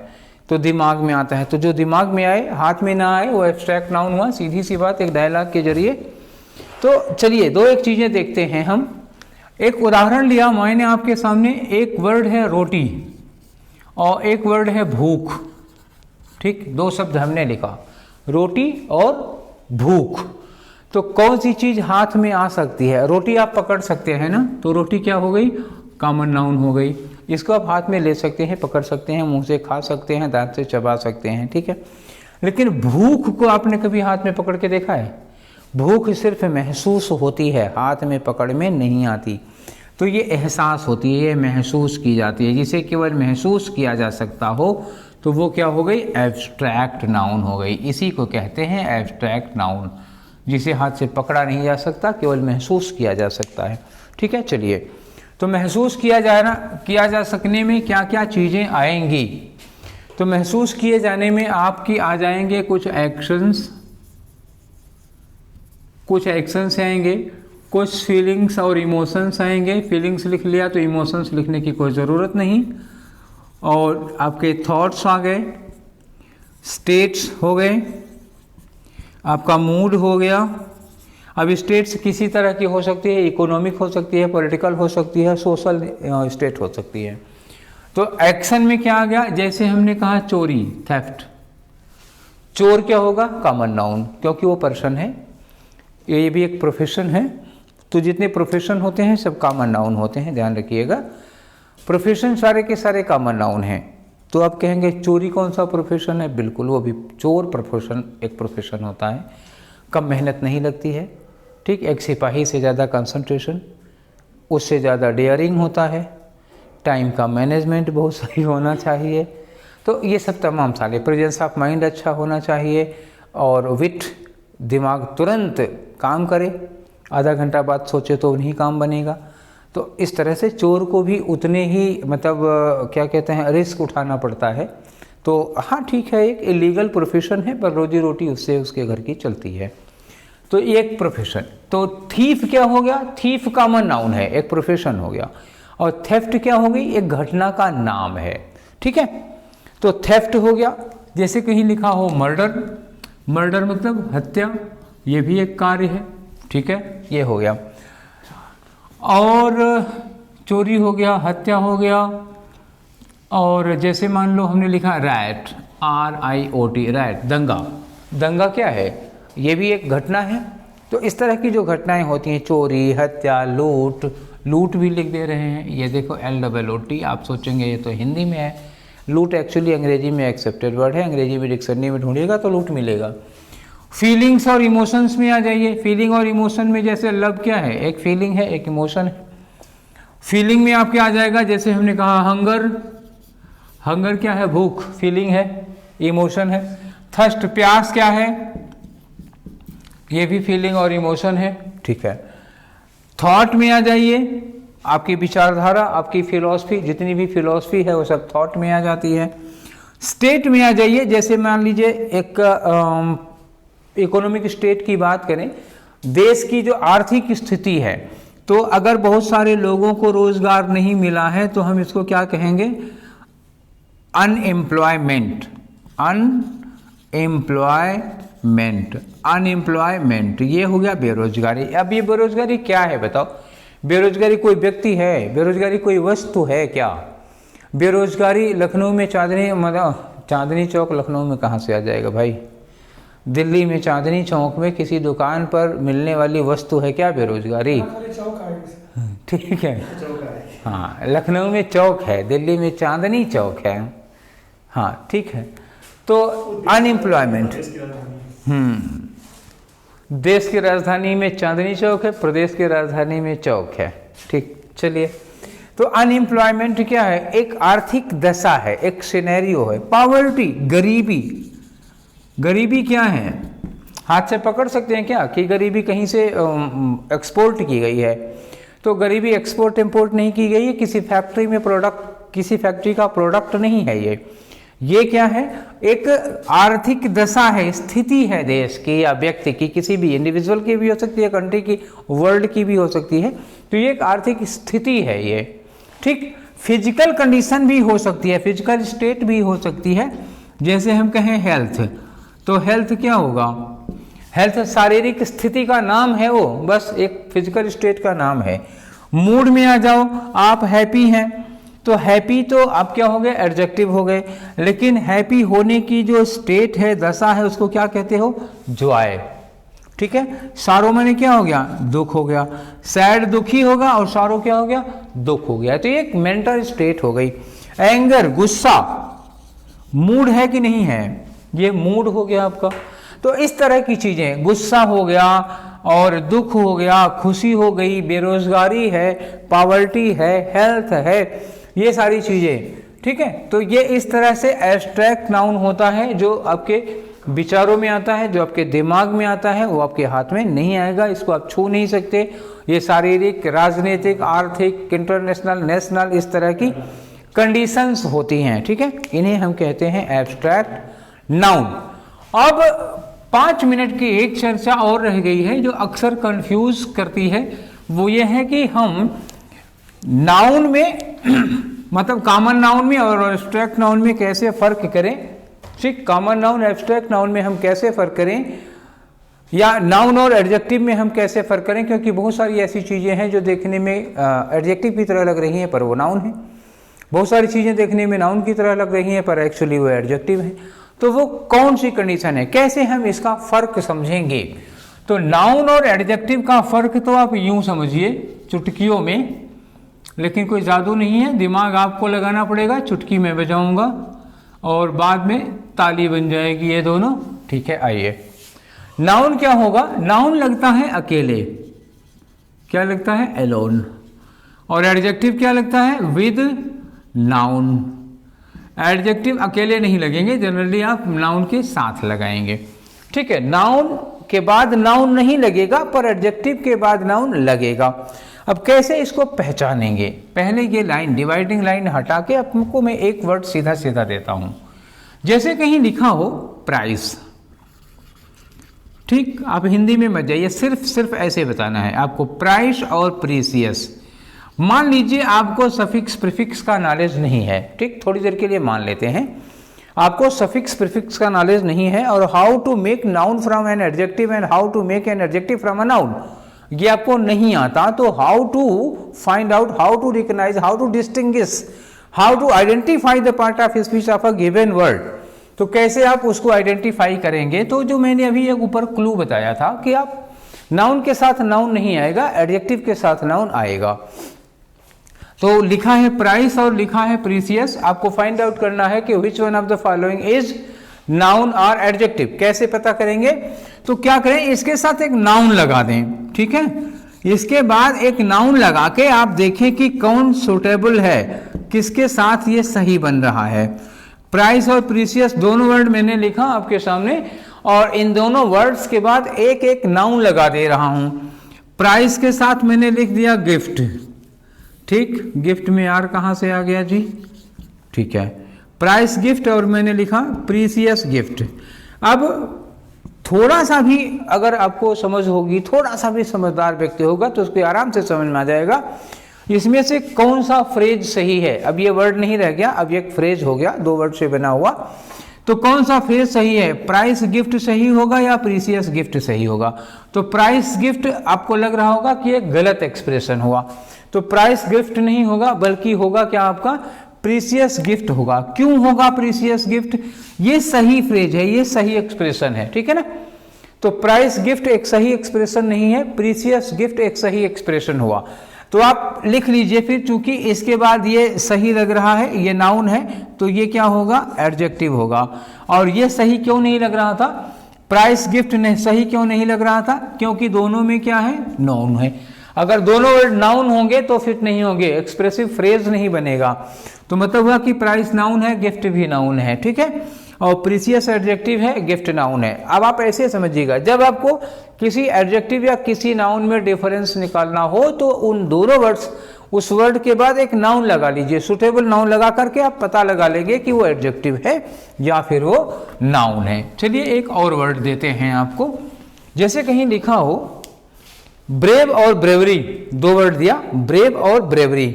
तो दिमाग में आता है, तो जो दिमाग में आए हाथ में ना आए वो एब्स्ट्रैक्ट नाउन हुआ। सीधी सी बात, एक डायलॉग के जरिए। तो चलिए दो एक चीज़ें देखते हैं हम। एक उदाहरण लिया मैंने आपके सामने, एक वर्ड है रोटी और एक वर्ड है भूख, ठीक। दो शब्द हमने लिखा, रोटी और भूख। तो कौन सी चीज हाथ में आ सकती है? रोटी आप पकड़ सकते हैं ना, तो रोटी क्या हो गई, कॉमन नाउन हो गई। इसको आप हाथ में ले सकते हैं, पकड़ सकते हैं, मुंह से खा सकते हैं, दांत से चबा सकते हैं, ठीक है। लेकिन भूख को आपने कभी हाथ में पकड़ के देखा है? भूख सिर्फ महसूस होती है, हाथ में पकड़ में नहीं आती। तो ये एहसास होती है, ये महसूस की जाती है। जिसे केवल महसूस किया जा सकता हो तो वो क्या हो गई, एब्स्ट्रैक्ट नाउन हो गई। इसी को कहते हैं एब्स्ट्रैक्ट नाउन, जिसे हाथ से पकड़ा नहीं जा सकता, केवल महसूस किया जा सकता है, ठीक है। चलिए, तो महसूस किया जा सकने में क्या क्या चीज़ें आएंगी? तो महसूस किए जाने में आपकी आ जाएंगे कुछ एक्शंस आएंगे, कुछ फीलिंग्स और इमोशंस आएंगे। फीलिंग्स लिख लिया तो इमोशंस लिखने की कोई ज़रूरत नहीं। और आपके थॉट्स आ गए, स्टेट्स हो गए, आपका मूड हो गया। अब स्टेट्स किसी तरह की हो सकती है, इकोनॉमिक हो सकती है, पॉलिटिकल हो सकती है, सोशल स्टेट हो सकती है। तो एक्शन में क्या आ गया, जैसे हमने कहा चोरी, थेफ्ट। चोर क्या होगा, कॉमन नाउन, क्योंकि वो पर्सन है, ये भी एक प्रोफेशन है। तो जितने प्रोफेशन होते हैं सब कॉमन नाउन होते हैं, ध्यान रखिएगा। प्रोफेशन सारे के सारे कॉमन नाउन हैं। तो आप कहेंगे चोरी कौन सा प्रोफेशन है? बिल्कुल, वो भी चोर प्रोफेशन एक प्रोफेशन होता है। कम मेहनत नहीं लगती है, ठीक। एक सिपाही से ज़्यादा कंसंट्रेशन, उससे ज़्यादा डेयरिंग होता है, टाइम का मैनेजमेंट बहुत सही होना चाहिए। तो ये सब तमाम सारे, प्रेजेंस ऑफ माइंड अच्छा होना चाहिए, और विट, दिमाग तुरंत काम करे, आधा घंटा बाद सोचे तो नहीं काम बनेगा। तो इस तरह से चोर को भी उतने ही मतलब क्या कहते हैं, रिस्क उठाना पड़ता है। तो हाँ ठीक है, एक इलीगल प्रोफेशन है पर रोजी रोटी उससे उसके घर की चलती है। तो एक प्रोफेशन। तो थीफ क्या हो गया, थीफ कॉमन नाउन है, एक प्रोफेशन हो गया। और थेफ्ट क्या हो गई, एक घटना का नाम है, ठीक है। तो थेफ्ट हो गया, जैसे कहीं लिखा हो मर्डर, मर्डर मतलब हत्या, ये भी एक कार्य है, ठीक है, ये हो गया। और चोरी हो गया, हत्या हो गया, और जैसे मान लो हमने लिखा रैट, RIOT, रैट, दंगा। दंगा क्या है? ये भी एक घटना है। तो इस तरह की जो घटनाएं होती हैं, चोरी, हत्या, लूट, लूट भी लिख दे रहे हैं। ये देखो LOOT, आप सोचेंगे ये तो हिंदी में है। लूट एक्चुअली अंग्रेजी में एक्सेप्टेड वर्ड है, अंग्रेजी में डिक्शनरी में ढूंढिएगा तो लूट मिलेगा। फीलिंग्स और इमोशंस में आ जाइए। फीलिंग और इमोशन में जैसे लव क्या है? एक फीलिंग है, एक इमोशन है। फीलिंग में आपके आ जाएगा, जैसे हमने कहा हंगर, हंगर क्या है? भूख, फीलिंग है, इमोशन है। थर्स्ट, प्यास क्या है? ये भी फीलिंग और इमोशन है, ठीक है। थॉट में आ जाइए, आपकी विचारधारा, आपकी फिलॉसफी, जितनी भी फिलॉसफी है वो सब थॉट में आ जाती है। स्टेट में आ जाइए, जैसे मान लीजिए एक इकोनॉमिक स्टेट की बात करें, देश की जो आर्थिक स्थिति है, तो अगर बहुत सारे लोगों को रोजगार नहीं मिला है तो हम इसको क्या कहेंगे? अनएम्प्लॉयमेंट, अनएम्प्लॉयमेंट, अनएम्प्लॉयमेंट, ये हो गया बेरोजगारी। अब ये बेरोजगारी क्या है बताओ? बेरोजगारी कोई व्यक्ति है? बेरोजगारी कोई वस्तु है क्या? बेरोजगारी लखनऊ में चांदनी चौक लखनऊ में कहाँ से आ जाएगा भाई? दिल्ली में चांदनी चौक में किसी दुकान पर मिलने वाली वस्तु है क्या बेरोजगारी? ठीक है, हाँ, लखनऊ में चौक है, दिल्ली में चांदनी चौक है, हाँ ठीक है। तो अनएम्प्लॉयमेंट, देश की राजधानी में चांदनी चौक है, प्रदेश की राजधानी में चौक है, ठीक। चलिए, तो अनएम्प्लॉयमेंट क्या है? एक आर्थिक दशा है, एक सिनेरियो है। पॉवर्टी, गरीबी, गरीबी क्या है? हाथ से पकड़ सकते हैं क्या कि गरीबी कहीं से एक्सपोर्ट की गई है? तो गरीबी एक्सपोर्ट इंपोर्ट नहीं की गई है, किसी फैक्ट्री में प्रोडक्ट, किसी फैक्ट्री का प्रोडक्ट नहीं है ये क्या है? एक आर्थिक दशा है, स्थिति है देश की या व्यक्ति की, किसी भी इंडिविजुअल की भी हो सकती है, कंट्री की, वर्ल्ड की भी हो सकती है। तो ये एक आर्थिक स्थिति है ये, ठीक। फिजिकल कंडीशन भी हो सकती है, फिजिकल स्टेट भी हो सकती है। जैसे हम कहें हेल्थ, तो हेल्थ क्या होगा? हेल्थ शारीरिक स्थिति का नाम है, वो बस एक फिजिकल स्टेट का नाम है। मूड में आ जाओ, आप हैप्पी हैं, तो हैप्पी तो आप क्या हो गए? एडजेक्टिव हो गए। लेकिन हैप्पी होने की जो स्टेट है, दशा है, उसको क्या कहते हो? जॉय, ठीक है। सारो माने क्या हो गया? दुख हो गया। सैड दुखी होगा और सारो क्या हो गया? दुख हो गया। तो ये एक मेंटल स्टेट हो गई। एंगर, गुस्सा, मूड है कि नहीं है? ये मूड हो गया आपका। तो इस तरह की चीजें, गुस्सा हो गया और दुख हो गया, खुशी हो गई, बेरोजगारी है, पॉवर्टी है, हेल्थ है, ये सारी चीजें, ठीक है। तो ये इस तरह से एब्स्ट्रैक्ट नाउन होता है, जो आपके विचारों में आता है, जो आपके दिमाग में आता है, वो आपके हाथ में नहीं आएगा, इसको आप छू नहीं सकते। ये शारीरिक, राजनीतिक, आर्थिक, इंटरनेशनल, नेशनल, इस तरह की कंडीशंस होती हैं, ठीक है। इन्हें हम कहते हैं एब्स्ट्रैक्ट नाउन। अब 5 मिनट की एक चर्चा और रह गई है जो अक्सर कंफ्यूज करती है। वो ये है कि हम नाउन में मतलब कॉमन नाउन में और एब्स्ट्रैक्ट नाउन में कैसे फर्क करें, ठीक। कॉमन नाउन, एब्स्ट्रैक्ट नाउन में हम कैसे फर्क करें, या नाउन और एडजेक्टिव में हम कैसे फर्क करें, क्योंकि बहुत सारी ऐसी चीजें हैं जो देखने में एडजेक्टिव की तरह लग रही हैं पर वो नाउन है। बहुत सारी चीजें देखने में नाउन की तरह लग रही हैं पर एक्चुअली वो एडजेक्टिव है। तो वो कौन सी कंडीशन है, कैसे हम इसका फर्क समझेंगे? तो नाउन और एडजेक्टिव का फर्क तो आप यूं समझिए चुटकियों में, लेकिन कोई जादू नहीं है, दिमाग आपको लगाना पड़ेगा। चुटकी में बजाऊंगा और बाद में ताली बन जाएगी ये दोनों, ठीक है। आइए, नाउन क्या होगा? नाउन लगता है अकेले, क्या लगता है? एलोन। और एडजेक्टिव क्या लगता है? With noun. एडजेक्टिव अकेले नहीं लगेंगे, जनरली आप नाउन के साथ लगाएंगे, ठीक है। नाउन के बाद नाउन नहीं लगेगा पर एडजेक्टिव के बाद नाउन लगेगा। अब कैसे इसको पहचानेंगे? पहले ये लाइन, डिवाइडिंग लाइन हटा के आपको मैं एक वर्ड सीधा सीधा देता हूं। जैसे कहीं लिखा हो प्राइस, ठीक, आप हिंदी में मत जाइए, सिर्फ ऐसे बताना है आपको, प्राइस और प्रीसियस। मान लीजिए आपको सफिक्स प्रीफिक्स का नॉलेज नहीं है, ठीक, थोड़ी देर के लिए मान लेते हैं आपको सफिक्स प्रीफिक्स का नॉलेज नहीं है, और how to make noun from an adjective and how to make an adjective from a noun, ये आपको नहीं आता। तो how to find out, how to recognise, how to distinguish how to identify the part of speech of a given word, तो कैसे आप उसको identify करेंगे। तो जो मैंने अभी एक ऊपर क्लू बताया था कि आप नाउन के साथ नाउन नहीं आएगा, एडजेक्टिव के साथ नाउन आएगा। तो लिखा है प्राइस और लिखा है प्रीसियस, आपको फाइंड आउट करना है कि which one of the following is noun और एडजेक्टिव। कैसे पता करेंगे, तो क्या करें, इसके साथ एक नाउन लगा दें, ठीक है। इसके बाद एक नाउन लगा के आप देखें कि कौन सुटेबल है, किसके साथ ये सही बन रहा है। प्राइस और प्रीसियस दोनों वर्ड मैंने लिखा आपके सामने, और इन दोनों वर्ड्स के बाद एक एक नाउन लगा दे रहा हूं। प्राइस के साथ मैंने लिख दिया गिफ्ट, ठीक, गिफ्ट में यार कहां से आ गया जी, ठीक है, प्राइस गिफ्ट, और मैंने लिखा प्रीसियस गिफ्ट। अब थोड़ा सा भी अगर आपको समझ होगी, थोड़ा सा भी समझदार व्यक्ति होगा तो उसको आराम से समझ में आ जाएगा इसमें से कौन सा फ्रेज सही है। अब ये वर्ड नहीं रह गया, अब एक फ्रेज हो गया, दो वर्ड से बना हुआ। तो कौन सा फ्रेज सही है, प्राइस गिफ्ट सही होगा या प्रीसियस गिफ्ट सही होगा। तो प्राइस गिफ्ट आपको लग रहा होगा कि एक गलत एक्सप्रेशन हुआ, तो प्राइस गिफ्ट नहीं होगा, बल्कि होगा क्या, आपका प्रीसियस गिफ्ट होगा। क्यों होगा प्रीसियस गिफ्ट, ये सही फ्रेज है, ये सही एक्सप्रेशन है, ठीक है ना। तो प्राइस गिफ्ट एक सही एक्सप्रेशन नहीं है, प्रीसियस गिफ्ट एक सही एक्सप्रेशन हुआ। तो आप लिख लीजिए फिर, चूंकि इसके बाद ये सही लग रहा है, ये नाउन है, तो ये क्या होगा, एडजेक्टिव होगा। और ये सही क्यों नहीं लग रहा था, प्राइस गिफ्ट नहीं सही क्यों नहीं लग रहा था, क्योंकि दोनों में क्या है, नाउन है। अगर दोनों वर्ड नाउन होंगे तो फिट नहीं होंगे, एक्सप्रेसिव फ्रेज नहीं बनेगा। तो मतलब हुआ कि प्राइस नाउन है, गिफ्ट भी नाउन है, ठीक है, और प्रीसियस एडजेक्टिव है, गिफ्ट नाउन है। अब आप ऐसे समझिएगा, जब आपको किसी एडजेक्टिव या किसी नाउन में डिफरेंस निकालना हो तो उन दोनों वर्ड्स, उस वर्ड के बाद एक नाउन लगा लीजिए, सुटेबल नाउन लगा करके आप पता लगा लेंगे कि वो एडजेक्टिव है या फिर वो नाउन है। चलिए एक और वर्ड देते हैं आपको, जैसे कहीं लिखा हो ब्रेव और ब्रेवरी, दो वर्ड दिया, ब्रेव और ब्रेवरी।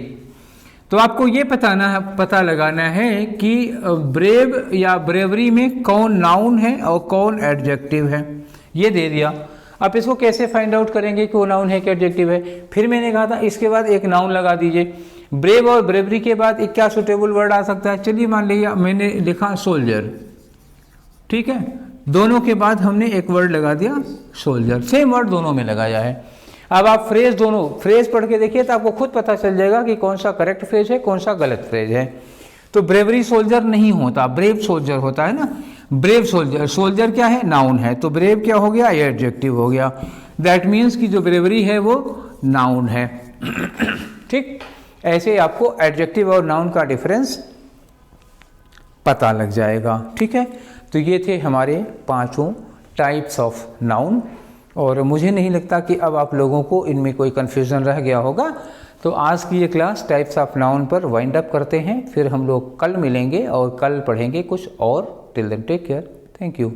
तो आपको ये पता लगाना है कि ब्रेव या ब्रेवरी में कौन नाउन है और कौन एडजेक्टिव है, ये दे दिया। आप इसको कैसे फाइंड आउट करेंगे कि वो नाउन है कि एडजेक्टिव है। फिर मैंने कहा था इसके बाद एक नाउन लगा दीजिए। ब्रेव और ब्रेवरी के बाद एक क्या सुटेबल वर्ड आ सकता है, चलिए मान लीजिए मैंने लिखा सोल्जर, ठीक है, दोनों के बाद हमने एक वर्ड लगा दिया सोल्जर, सेम वर्ड दोनों में लगाया है। अब आप फ्रेज, दोनों फ्रेज पढ़ के देखिए तो आपको खुद पता चल जाएगा कि कौन सा करेक्ट फ्रेज है, कौन सा गलत फ्रेज है। तो ब्रेवरी सोल्जर नहीं होता, ब्रेव सोल्जर होता है ना, ब्रेव सोल्जर, सोल्जर क्या है, नाउन है, तो ब्रेव क्या हो गया, ये एडजेक्टिव हो गया। दैट मीन्स कि जो ब्रेवरी है वो नाउन है, ठीक। ऐसे आपको एडजेक्टिव और नाउन का डिफरेंस पता लग जाएगा, ठीक है। तो ये थे हमारे 5 टाइप्स ऑफ नाउन, और मुझे नहीं लगता कि अब आप लोगों को इनमें कोई कन्फ्यूज़न रह गया होगा। तो आज की ये क्लास टाइप्स ऑफ नाउन पर वाइंड अप करते हैं, फिर हम लोग कल मिलेंगे और कल पढ़ेंगे कुछ और। Till then take care, thank you.